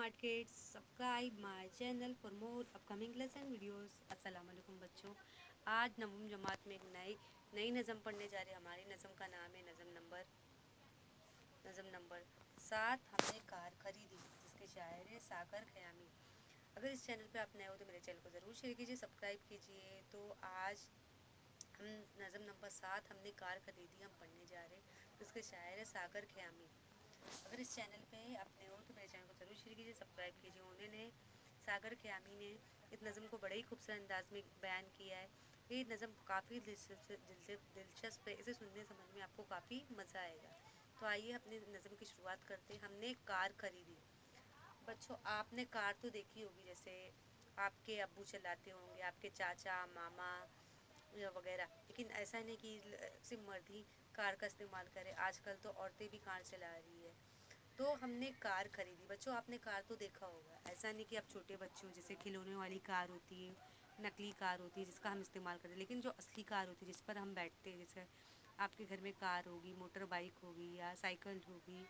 Smart kids subscribe my channel for more upcoming lesson videos. अस्सलाम वालेकुम बच्चों। आज नवम जमात में एक नई नज़म पढ़ने जा रहे हैं। हमारी नज़म का नाम है नज़म नंबर 7। हमने कार खरीदी, जिसके शायर है सागर ख़यामी। अगर इस चैनल पे आप नए हो तो मेरे चैनल को ज़रूर शेयर कीजिए, सब्सक्राइब कीजिए। तो आज हम नज़म नंबर 7 हमने कार खरीदी हम पढ़ने जा रहे हैं, जिसके शायर है सागर ख़यामी। अगर इस चैनल पे आप नए हो तो मेरे चैनल को ज़रूर शेयर कीजिए, सब्सक्राइब कीजिए। उन्होंने सागर ख़यामी ने इस नज़म को बड़े ही खूबसूरत अंदाज में बयान किया है। ये नज़म काफ़ी दिलचस्प है, इसे सुनने समझ में आपको काफ़ी मज़ा आएगा। तो आइए अपने नज़म की शुरुआत करते हैं। हमने कार खरीदी। बच्चों, आपने कार तो देखी होगी, जैसे आपके अब्बू चलाते होंगे, आपके चाचा मामा या वगैरह। लेकिन ऐसा नहीं कि सिर्फ मर्द ही कार का इस्तेमाल करें, आजकल तो औरतें भी कार चला रही है। तो हमने कार खरीदी। बच्चों, आपने कार तो देखा होगा। ऐसा नहीं कि आप छोटे बच्चों, जैसे खिलौने वाली कार होती है, नकली कार होती है जिसका हम इस्तेमाल करते हैं, लेकिन जो असली कार होती है जिस पर हम बैठते हैं, जैसे आपके घर में कार होगी, मोटर बाइक होगी या साइकिल होगी,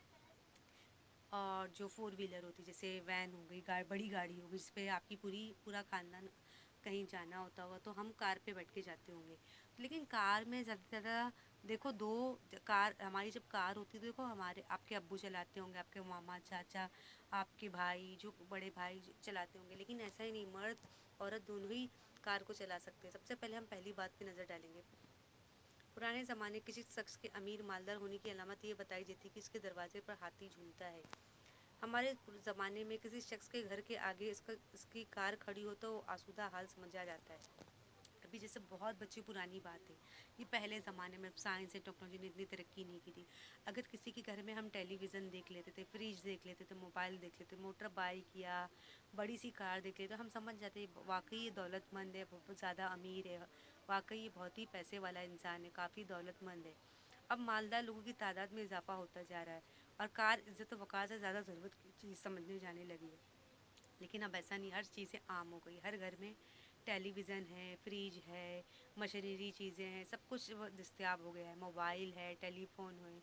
और जो फोर व्हीलर होती है जैसे वैन हो गई, बड़ी गाड़ी होगी जिस पे आपकी पूरा खानदान कहीं जाना होता होगा, तो हम कार पे बैठ के जाते होंगे। लेकिन कार में ज़्यादा से ज़्यादा देखो दो कार, हमारी जब कार होती है तो देखो हमारे आपके अब्बू चलाते होंगे, आपके मामा चाचा, आपके भाई, जो बड़े भाई चलाते होंगे। लेकिन ऐसा ही नहीं, मर्द औरत दोनों ही कार को चला सकते हैं। सबसे पहले हम पहली बात पे नज़र डालेंगे। पुराने ज़माने किसी शख्स के अमीर मालदार होने की अलामत ये बताई जाती है कि इसके दरवाजे पर हाथी झूलता है। हमारे ज़माने में किसी शख्स के घर के आगे इसकी कार खड़ी हो तो आसूदा हाल समझा जाता है। अभी जैसे बहुत बच्ची पुरानी बात है, ये पहले ज़माने में साइंस एंड टेक्नोलॉजी ने इतनी तरक्की नहीं की थी। अगर किसी के घर में हम टेलीविज़न देख लेते थे, फ्रिज देख लेते थे, मोबाइल देख लेते, मोटर बाइक या बड़ी सी कार देख लेते, तो हम समझ जाते वाकई ये दौलतमंद है, बहुत ज़्यादा अमीर है, वाकई ये बहुत ही पैसे वाला इंसान है, काफ़ी दौलतमंद है। अब मालदार लोगों की तादाद में इजाफा होता जा रहा है और कार इज़्ज़त वक़ार से ज़्यादा ज़रूरत की चीज़ समझने जाने लगी है। लेकिन अब ऐसा नहीं, हर चीज़ें आम हो गई। हर घर में टेलीविज़न है, फ्रिज है, मशीनरी चीज़ें हैं, सब कुछ दस्तयाब हो गया है। मोबाइल है, टेलीफोन है,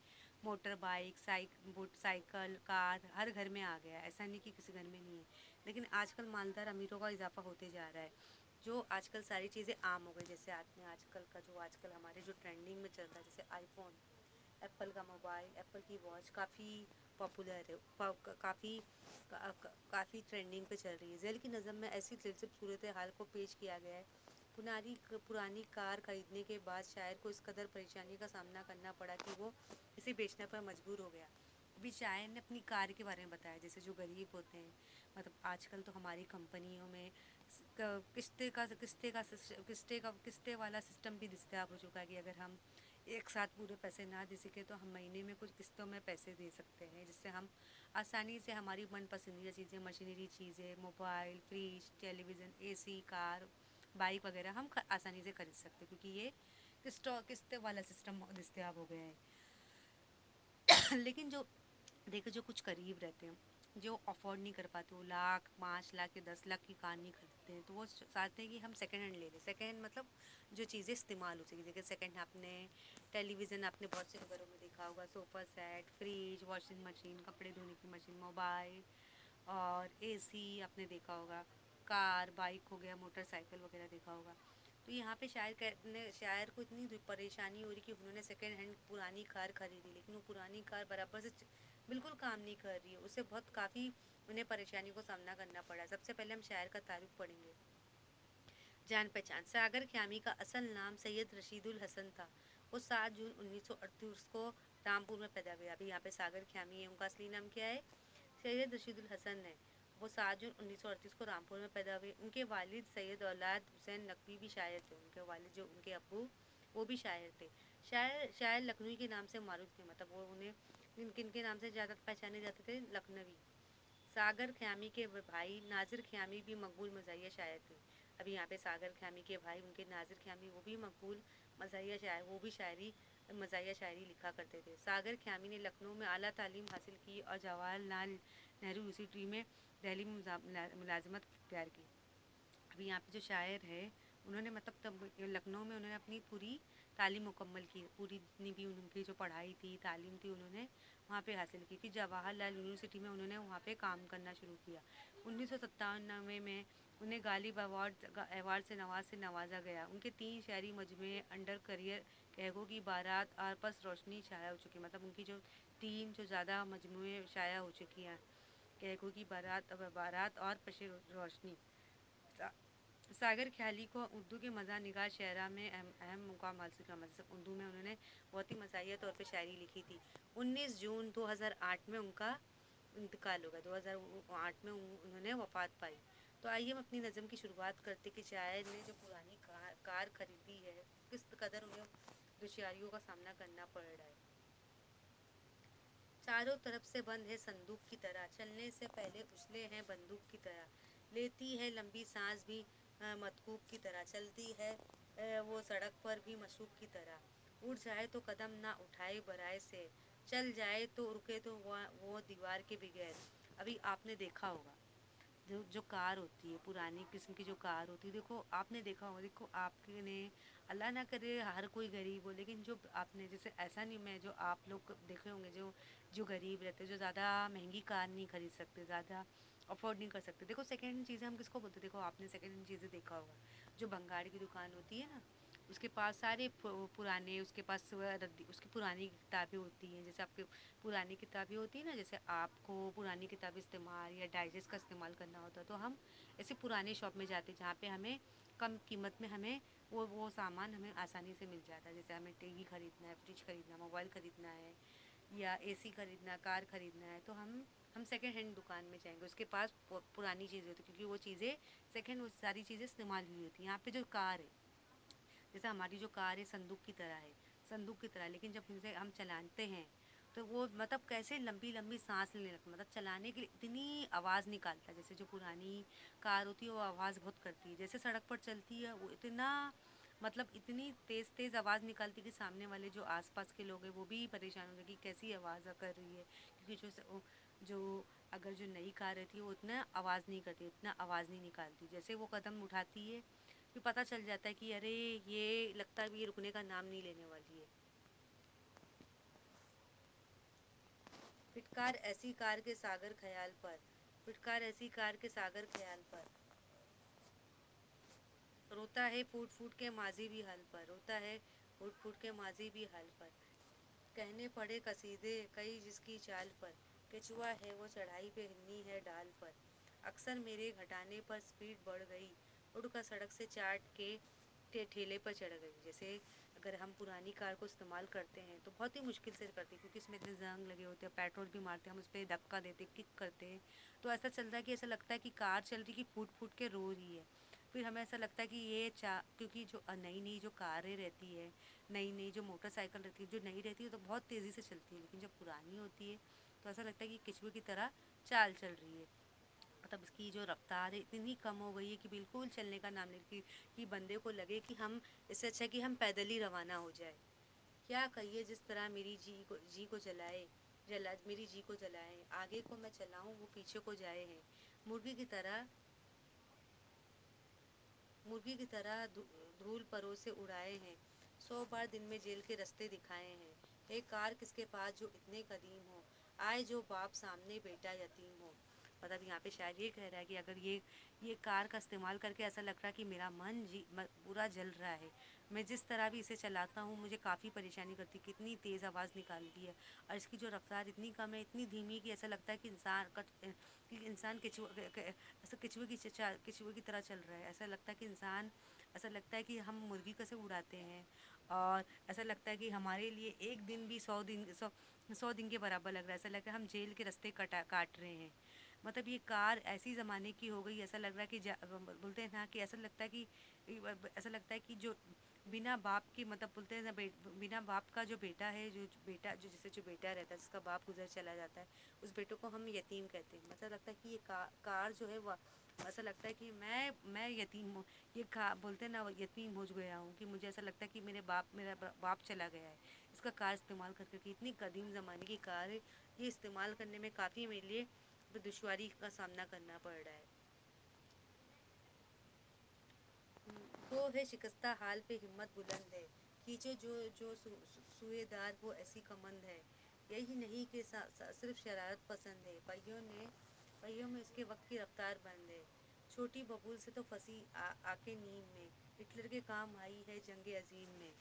मोटर बाइक, साइकिल, कार हर घर में आ गया है। ऐसा नहीं कि किसी घर में नहीं है। लेकिन आजकल मालदार अमीरों का इजाफा होते जा रहा है, जो आजकल सारी चीज़ें आम हो गई। जैसे आपने आजकल हमारे जो ट्रेंडिंग में चल रहा है, जैसे आईफोन, एप्पल का मोबाइल, एप्पल की वॉच काफ़ी पॉपुलर है, काफ़ी ट्रेंडिंग पे चल रही है। ज़ैल की नज़म में ऐसी दिलचस्प सूरत हाल को पेश किया गया है। पुरानी कार खरीदने के बाद शायर को इस कदर परेशानी का सामना करना पड़ा कि वो इसे बेचने पर मजबूर हो गया। अभी शायर ने अपनी कार के बारे में बताया, जैसे जो गरीब होते हैं, मतलब आजकल तो हमारी कंपनियों में किस्ते वाला सिस्टम भी दस्तयाब हो चुका है कि अगर हम एक साथ पूरे पैसे ना दे सके तो हम महीने में कुछ किस्तों में पैसे दे सकते हैं, जिससे हम आसानी से हमारी मन पसंदीदा चीज़ें, मशीनरी चीज़ें, mobile, fridge, television, AC, car, bike वगैरह हम आसानी से खरीद सकते हैं, क्योंकि ये किस्ते वाला सिस्टम दस्तयाब हो गया है। लेकिन जो देखो, जो कुछ करीब रहते हैं, जो अफोर्ड नहीं कर पाते, वो लाख 5 लाख या 10 लाख की कार नहीं खरीदते हैं, तो वो चाहते हैं कि हम सेकेंड हैंड ले लें। सेकेंड हैंड मतलब जो चीज़ें इस्तेमाल हो सके। जैसे सेकेंड आपने टेलीविज़न आपने बहुत से घरों में देखा होगा, sofa set, fridge, washing machine, कपड़े धोने की मशीन, मोबाइल और एसी आपने देखा होगा, कार, बाइक हो गया, मोटरसाइकिल वगैरह देखा होगा। तो यहाँ पे शायर को इतनी परेशानी हो रही कि उन्होंने सेकेंड हैंड पुरानी कार खरीदी, लेकिन वो पुरानी कार बराबर से बिल्कुल काम नहीं कर रही है। उससे बहुत काफ़ी उन्हें परेशानी को सामना करना पड़ा। सबसे पहले हम शायर का तारुफ पढ़ेंगे। जान पहचान। सागर ख्यामी का असल नाम सैयद रशीदुल हसन था। वो 7 जून 1938 को रामपुर में पैदा हुए। अभी यहाँ पे सागर ख्यामी है, उनका असली नाम क्या है? सैयद रशीदुल हसन है। वो 7 जून 1938 को रामपुर में पैदा हुए। उनके वालिद सैयद औलाद हुसैन नकवी भी शायर थे। उनके वालिद जो उनके अब्बू, वो भी शायर थे। शायर लखनवी के नाम से मारूफ थे, मतलब वो उन्हें किन के नाम से ज़्यादा पहचाने जाते थे? लखनवी। सागर ख़यामी के भाई नाज़िर ख़यामी भी मकबूल मज़ाहिया शायर थे। अभी यहाँ पे सागर ख़यामी के भाई उनके नाज़िर ख़यामी, वो भी मकबूल मज़ाहिया शायर, वो भी मज़ाहिया शायरी लिखा करते थे। सागर ख़यामी ने लखनऊ में आला तालीम हासिल की और जवाहरलाल नेहरू यूनिवर्सिटी में दिल्ली में मुलाजमत इख्तियार की। अभी यहाँ पे जो शायर है, उन्होंने मतलब तब लखनऊ में उन्होंने अपनी पूरी तालीम मुकम्मल की, पूरी जितनी भी उनकी जो पढ़ाई थी, तालीम थी, उन्होंने वहाँ पे हासिल की। फिर जवाहरलाल यूनिवर्सिटी में उन्होंने वहाँ पे काम करना शुरू किया। 1997 में उन्हें गालिब अवार्ड से नवाजा गया। उनके 3 शायरी मजमूए अंडर करियर, कहगो की बारात और पस रोशनी शाया हो चुकी, मतलब उनकी जो 3 जो ज़्यादा मजमूए शाया हो चुकी हैं, कहगो की बारात और पश रोशनी। सा- सागर ख्याली को उर्दू के मज़ा निगाह शायरा में अहम अहम मुकाम हासिल किया, मतलब उर्दू में उन्होंने बहुत ही मज़ाहिया तौर पे शायरी लिखी थी। 19 जून 2008 में उनका इंतकाल हो गया। 2008 में उन्होंने वफ़ात पाई। तो आइए हम अपनी नज़म की शुरुआत करते कि शायर ने जो पुरानी कार खरीदी है, किस कदर उन्हें दुश्वारियों का सामना करना पड़ रहा है। चारों तरफ से बंद है संदूक की तरह, चलने से पहले उछले हैं बंदूक की तरह, लेती है लंबी सांस भी मतकूब की तरह, चलती है वो सड़क पर भी मशूक की तरह, उड़ जाए तो कदम ना उठाए बराए से, चल जाए तो रुके तो वो दीवार के बगैर। अभी आपने देखा होगा जो जो कार होती है, पुरानी किस्म की जो कार होती है, देखो आपने देखा होगा, देखो आपने, अल्लाह ना करे हर कोई गरीब हो, लेकिन जो आपने जैसे ऐसा नहीं, मैं जो आप लोग देखे होंगे जो जो गरीब रहते हैं, जो ज़्यादा महंगी कार नहीं खरीद सकते, ज़्यादा अफोर्ड नहीं कर सकते, देखो सेकेंड हैंड चीज़ें हम किसको बोलते हैं, देखो आपने सेकेंड हैंड चीज़ें देखा होगा, जो भंगार की दुकान होती है ना, उसके पास सारे पुराने, उसके पास उसकी पुरानी किताबें होती हैं, जैसे आपके पुरानी किताबें होती हैं ना, जैसे आपको पुरानी किताबें इस्तेमाल या डाइजेस्ट का इस्तेमाल करना होता है, तो हम ऐसे पुराने शॉप में जाते हैं जहाँ पे हमें कम कीमत में हमें वो सामान हमें आसानी से मिल जाता है। जैसे हमें टीवी खरीदना है, फ्रिज खरीदना, मोबाइल खरीदना है या एसी खरीदना, कार खरीदना है, तो हम सेकेंड हैंड दुकान में जाएंगे, उसके पास पुरानी चीज़ें होती, क्योंकि वो चीज़ें सेकेंड, वो सारी चीज़ें इस्तेमाल हुई होती हैं। यहाँ पे जो कार है, जैसे हमारी जो कार है संदूक की तरह है, संदूक की तरह, लेकिन जब इसे हम चलाते हैं तो वो मतलब कैसे लंबी लंबी सांस लेने लगता है, मतलब चलाने के लिए इतनी आवाज़ निकालता है। जैसे जो पुरानी कार होती है वो आवाज़ बहुत करती है, जैसे सड़क पर चलती है वो इतना, मतलब इतनी तेज़ तेज़ आवाज़ निकालती है कि सामने वाले जो आसपास के लोग हैं वो भी परेशान हो गए कि कैसी आवाज़ कर रही है, क्योंकि जो अगर जो नई कार रहती है वो इतना आवाज़ नहीं करती, इतना आवाज़ नहीं निकालती। जैसे वो कदम उठाती है फिर पता चल जाता है कि अरे ये लगता है ये रुकने का नाम नहीं लेने वाली है। फिटकार ऐसी कार के सागर ख्याल पर, फिटकार ऐसी कार के सागर ख्याल पर, रोता है फूट फूट के माजी भी हाल पर, रोता है फूट फूट के माजी भी हाल पर, कहने पड़े कसीदे कई जिसकी चाल पर, केचुआ है वो चढ़ाई पे हिन्नी है डाल पर, अक्सर मेरे घटाने पर स्पीड बढ़ गई, उड़कर सड़क से चाट के ठेले पर चढ़ गई। जैसे अगर हम पुरानी कार को इस्तेमाल करते हैं तो बहुत ही मुश्किल से करते हैं, क्योंकि इसमें इतने जंग लगे होते हैं, पेट्रोल भी मारते हैं हम, उस पर धक्का देते किक करते हैं, तो ऐसा चलता है कि ऐसा लगता है कि कार चल रही कि फूट फूट के रो रही है। फिर हमें ऐसा लगता है कि ये क्योंकि जो नई नई जो कारें रहती है, नई नई जो मोटरसाइकिल रहती है, जो नई रहती है तो बहुत तेज़ी से चलती है, लेकिन जब पुरानी होती है तो ऐसा लगता है कि केचुए की तरह चाल चल रही है, मतलब इसकी जो रफ्तार है इतनी कम हो गई है कि बिल्कुल चलने का नाम नहीं, कि बंदे को लगे कि हम, इससे अच्छा कि हम पैदल ही रवाना हो जाए। क्या कहिए जिस तरह मेरी जी को जलाए, मेरी जी को जलाए, आगे को मैं चलाऊं वो पीछे को जाए हैं, मुर्गी की तरह, मुर्गी की तरह धूल परों से उड़ाए हैं, 100 बार दिन में जेल के रास्ते दिखाए हैं, एक कार किसके पास जो इतने कदीम हो, आए जो बाप सामने बेटा यतीम हो। मतलब यहाँ पे शायद ये कह रहा है कि अगर ये कार का इस्तेमाल करके ऐसा लग रहा है कि मेरा पूरा जल रहा है, मैं जिस तरह भी इसे चलाता हूँ मुझे काफ़ी परेशानी करती, कितनी तेज़ आवाज़ निकालती है, और इसकी जो रफ्तार इतनी कम है, इतनी धीमी, कि ऐसा लगता है कि इंसान ऐसा केचुए की तरह चल रहा है, ऐसा लगता है कि इंसान, ऐसा लगता है कि हम मुर्गी कैसे उड़ाते हैं, और ऐसा लगता है कि हमारे लिए एक दिन भी 100 दिन के बराबर लग रहा है, ऐसा लग रहा है हम जेल के रास्ते काट रहे हैं। मतलब ये कार ऐसी ज़माने की हो गई, ऐसा लग रहा है कि बोलते हैं ना कि ऐसा लगता है कि ऐसा लगता है कि जो बिना बाप की, मतलब बोलते हैं ना बिना बाप का जो बेटा है, जो बेटा रहता है जिसका बाप गुजर चला जाता है, उस बेटे को हम यतीम कहते हैं। मतलब लगता है कि ये कार जो है वो, ऐसा लगता है कि मैं यतीम हूँ, बोलते हैं ना यतीम हो गया हूँ, कि मुझे ऐसा लगता है कि मेरा बाप चला गया है। इसका कार इस्तेमाल करके, इतनी कदीम ज़माने की कार है, ये इस्तेमाल करने में काफ़ी मेरे लिए दुश्वारी का सामना करना पड़ रहा है। वो है शिकस्ता हाल पे हिम्मत बुलंद है, खींचे जो सुएदार वो ऐसी कमंद है, यही नहीं कि सिर्फ शरारत पसंद है, पहियों में उसके वक्त की रफ्तार बंद है। छोटी बबूल से तो फंसी आके नींद में, हिटलर के काम आई है जंग अजीम में।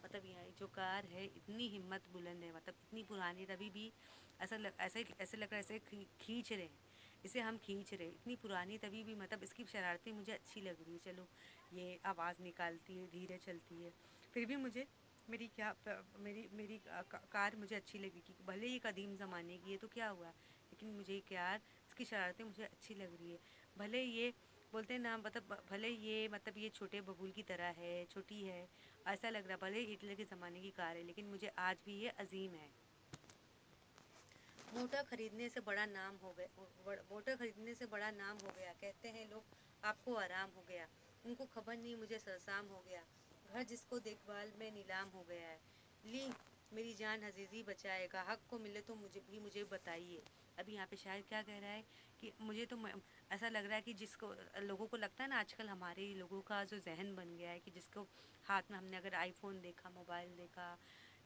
मतलब यहाँ जो कार है इतनी हिम्मत बुलंद है, मतलब इतनी पुरानी, तभी भी ऐसे लग रहा है ऐसे खींच रहे हैं, इसे हम खींच रहे, इतनी पुरानी तभी भी मतलब इसकी शरारतें मुझे अच्छी लग रही है। चलो ये आवाज़ निकालती है, धीरे चलती है, फिर भी मुझे मेरी क्या मेरी कार मुझे अच्छी लगेगी, भले ही कदीम ज़माने की है तो क्या हुआ, लेकिन मुझे कार इसकी शरारतें मुझे अच्छी लग रही है। भले ये बोलते हैं ना, मतलब भले ये मतलब ये छोटे बबूल की तरह है, छोटी है, ऐसा लग रहा है, भले हिटलर के ज़माने की कार है, लेकिन मुझे आज भी ये अजीम है। मोटर खरीदने से बड़ा नाम हो गया, कहते हैं लोग आपको आराम हो गया, उनको खबर नहीं मुझे सरसाम हो गया, घर जिसको देखभाल में नीलाम हो गया है। ली मेरी जान हजीजी बचाए, गाहक को मिले तो मुझे बताइए। अभी यहाँ पे शायद क्या कह रहा है कि मुझे तो ऐसा लग रहा है कि जिसको लोगों को लगता है ना, आजकल हमारे लोगों का जो जहन बन गया है कि जिसको हाथ में हमने अगर आईफोन देखा, मोबाइल देखा,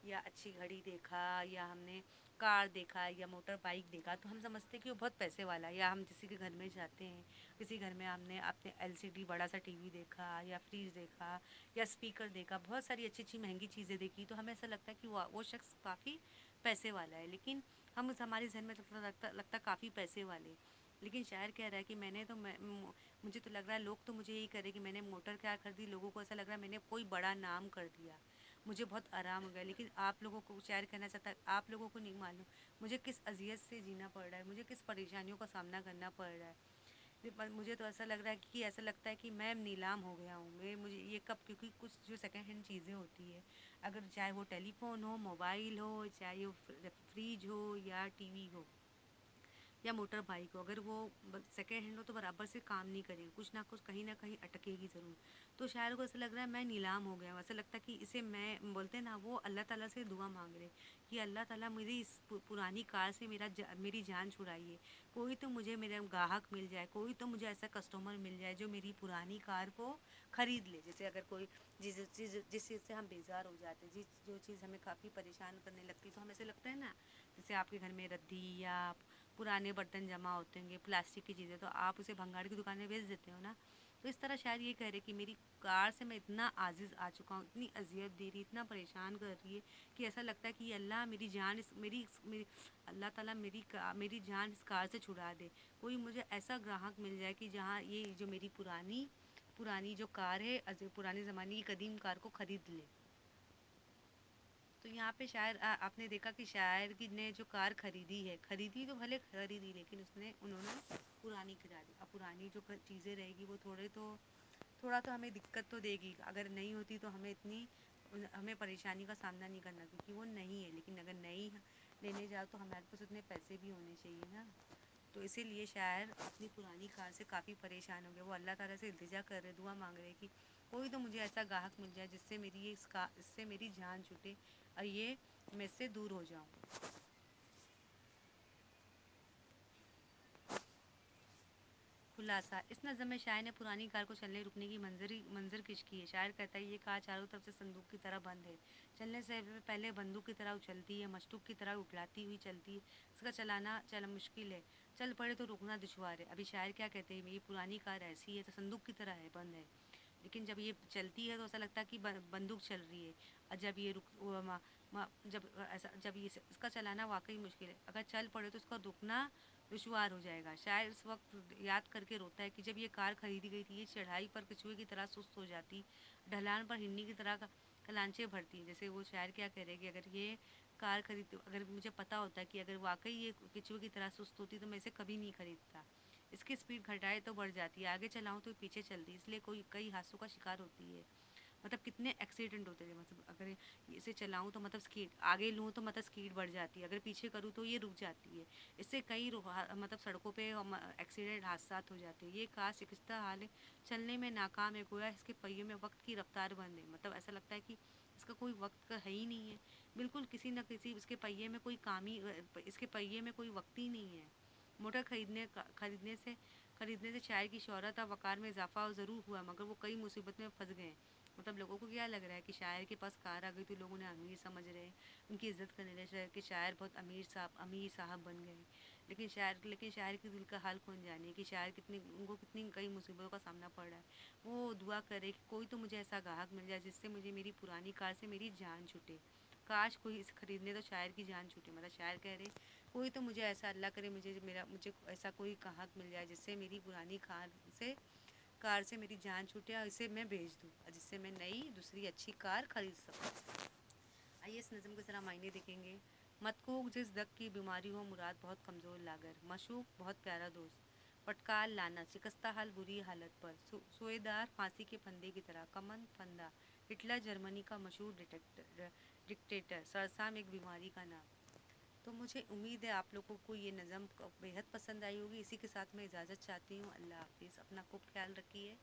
या अच्छी घड़ी देखा, या हमने कार देखा या मोटर बाइक देखा, तो हम समझते हैं कि वो बहुत पैसे वाला है। या हम किसी के घर में जाते हैं, किसी घर में हमने अपने एलसीडी बड़ा सा टीवी देखा, या फ्रिज देखा, या स्पीकर देखा, बहुत सारी अच्छी अच्छी महंगी चीज़ें देखी, तो हमें ऐसा लगता है कि वो शख्स काफ़ी पैसे वाला है। लेकिन हमारे जहन में लगता काफ़ी पैसे वाले, लेकिन शायर कह रहा है कि मुझे तो लग रहा है लोग तो मुझे यही करे कि मैंने मोटर कार खरीदी, लोगों को ऐसा लग रहा है मैंने कोई बड़ा नाम कर दिया, मुझे बहुत आराम हो गया। लेकिन आप लोगों को शायर कहना चाहता है, आप लोगों को नहीं मालूम मुझे किस अजियत से जीना पड़ रहा है, मुझे किस परेशानियों का सामना करना पड़ रहा है। मुझे तो ऐसा लग रहा है कि ऐसा लगता है कि मैं नीलाम हो गया हूँ। मैं मुझे ये कब, क्योंकि कुछ जो सेकंड हैंड चीज़ें होती है, अगर चाहे वो टेलीफोन हो, मोबाइल हो, चाहे वो फ्रिज हो, या टीवी हो, या मोटर बाइक हो, अगर वो सेकेंड हैंड हो तो बराबर से काम नहीं करेगी, कुछ ना कहीं अटकेगी ज़रूर। तो शायर को ऐसा लग रहा है मैं नीलाम हो गया हूँ, ऐसा लगता है कि इसे मैं, बोलते हैं ना, वो अल्लाह ताला से दुआ मांग रहे कि अल्लाह ताला मेरी इस पुरानी कार से मेरी जान छुड़ाइए, कोई तो मुझे मेरा गाहक मिल जाए, कोई तो मुझे ऐसा कस्टमर मिल जाए जो मेरी पुरानी कार को ख़रीद ले। जैसे अगर कोई जिस चीज़ से हम बेजार हो जाते हैं, जो चीज़ हमें काफ़ी परेशान करने लगती है, तो हमें ऐसे लगता है ना, जैसे आपके घर में रद्दी या पुराने बर्तन जमा होते होंगे, प्लास्टिक की चीज़ें, तो आप उसे भंगार की दुकान में बेच देते हो ना। तो इस तरह शायद ये कह रहे कि मेरी कार से मैं इतना आजिज़ आ चुका हूँ, इतनी अजियत दे रही, इतना परेशान कर रही है कि ऐसा लगता है कि अल्लाह मेरी जान मेरी अल्लाह ताला मेरी जान इस कार से छुड़ा दे। कोई मुझे ऐसा ग्राहक मिल जाए कि जहाँ ये जो मेरी पुरानी पुरानी जो कार है, पुराने ज़माने की कदीम कार को ख़रीद ले। तो यहाँ पे शायर आपने देखा कि शायर की ने जो कार खरीदी तो भले खरीदी, लेकिन उन्होंने पुरानी गिरा दी। अब पुरानी जो चीज़ें रहेगी वो थोड़ा तो हमें दिक्कत तो देगी, अगर नहीं होती तो हमें परेशानी का सामना नहीं करना, क्योंकि वो नहीं है। लेकिन अगर नई लेने जाओ तो हमारे पास उतने पैसे भी होने चाहिए ना। तो इसीलिए शायर अपनी पुरानी कार से काफ़ी परेशान हो गए, वो अल्लाह ताला से इल्तिजा कर रहे, दुआ मांग रहे कि कोई तो मुझे ऐसा गाहक मिल जाए जिससे इससे मेरी जान छूटे और ये मैं इससे दूर हो जाऊं। खुलासा, इस नज़म में शायर ने पुरानी कार को चलने रुकने की मंजर किश की है। शायर कहता है ये कार चारों तरफ से संदूक की तरह बंद है, चलने से पहले बंदूक की तरह उछलती है, मशतूक की तरह उठलाती हुई चलती है, इसका चला मुश्किल है, चल पड़े तो रुकना दुश्वार है। अभी शायर क्या कहते हैं, मेरी पुरानी कार ऐसी है, तो संदूक की तरह है, बंद है, लेकिन जब ये चलती है तो ऐसा लगता है कि बंदूक चल रही है। और जब ये रुक वो मा, मा, जब ऐसा जब ये इसका चलाना वाकई मुश्किल है, अगर चल पड़े तो इसका रुकना दुश्वार हो जाएगा। शायर इस वक्त याद करके रोता है कि जब ये कार खरीदी गई थी, ये चढ़ाई पर कछुए की तरह सुस्त हो जाती, ढलान पर हिन्नी की तरह कलांचे भरती। जैसे वो शायर क्या कह रहे हैं कि अगर मुझे पता होता कि अगर वाकई ये कछुए की तरह सुस्त होती तो मैं इसे कभी नहीं खरीदता। इसकी स्पीड घटाए तो बढ़ जाती है, आगे चलाऊँ तो पीछे चलती, इसलिए कोई कई हादसों का शिकार होती है। मतलब कितने एक्सीडेंट होते थे, मतलब अगर इसे चलाऊँ तो मतलब स्पीड आगे लूँ तो मतलब स्पीड बढ़ जाती है, अगर पीछे करूँ तो ये रुक जाती है। इससे कई मतलब सड़कों पे एक्सीडेंट हादसा हो जाते हैं। ये कार शिकस्त हाल है, चलने में नाकाम है, गोया इसके पहियों में वक्त की रफ्तार बंद है। मतलब ऐसा लगता है कि इसका कोई वक्त का है ही नहीं है, बिल्कुल किसी न किसी इसके पहिए में कोई काम ही इसके पहिए में कोई वक्त ही नहीं है। मोटर खरीदने से शायर की शोहरत और वक़ार में इजाफा ज़रूर हुआ, मगर वो कई मुसीबत में फंस गए। मतलब लोगों को क्या लग रहा है कि शायर के पास कार आ गई तो लोग उन्हें अमीर समझ रहे हैं, उनकी इज्जत करने लगे शायर कि शायर बहुत अमीर साहब बन गए। लेकिन शायर के दिल का हाल कौन जाने कि शायर कितनी उनको कितनी कई मुसीबतों का सामना पड़ रहा है। वो दुआ करे कि कोई तो मुझे ऐसा ग्राहक मिल जाए जिससे मुझे मेरी पुरानी कार से मेरी जान छूटे। काश कोई इसे खरीदने तो शायर की जान छूटे। मतलब शायर कह रहे कोई तो मुझे ऐसा अल्लाह करे मुझे ऐसा कोई ग्राहक मिल जाए जिससे मेरी पुरानी कार से मेरी जान छूटे और इसे मैं बेच दूँ और जिससे मैं नई दूसरी अच्छी कार खरीद सकूँ। आइए इस नज़म के ज़रा मायने देखेंगे। मतकोक जिस दग की बीमारी हो मुराद बहुत कमज़ोर लागर, मशूक बहुत प्यारा दोस्त, पटकाल लाना शिकस्ता हाल बुरी हालत पर, सोएदार फांसी के फंदे की तरह, कमन फंदा, हिटलर जर्मनी का मशहूर डिक्टेटर, सरसाम एक बीमारी का नाम। तो मुझे उम्मीद है आप लोगों को ये नज़म बेहद पसंद आई होगी। इसी के साथ मैं इजाज़त चाहती हूँ। अल्लाह हाफिज़। अपना खूब ख्याल रखिए।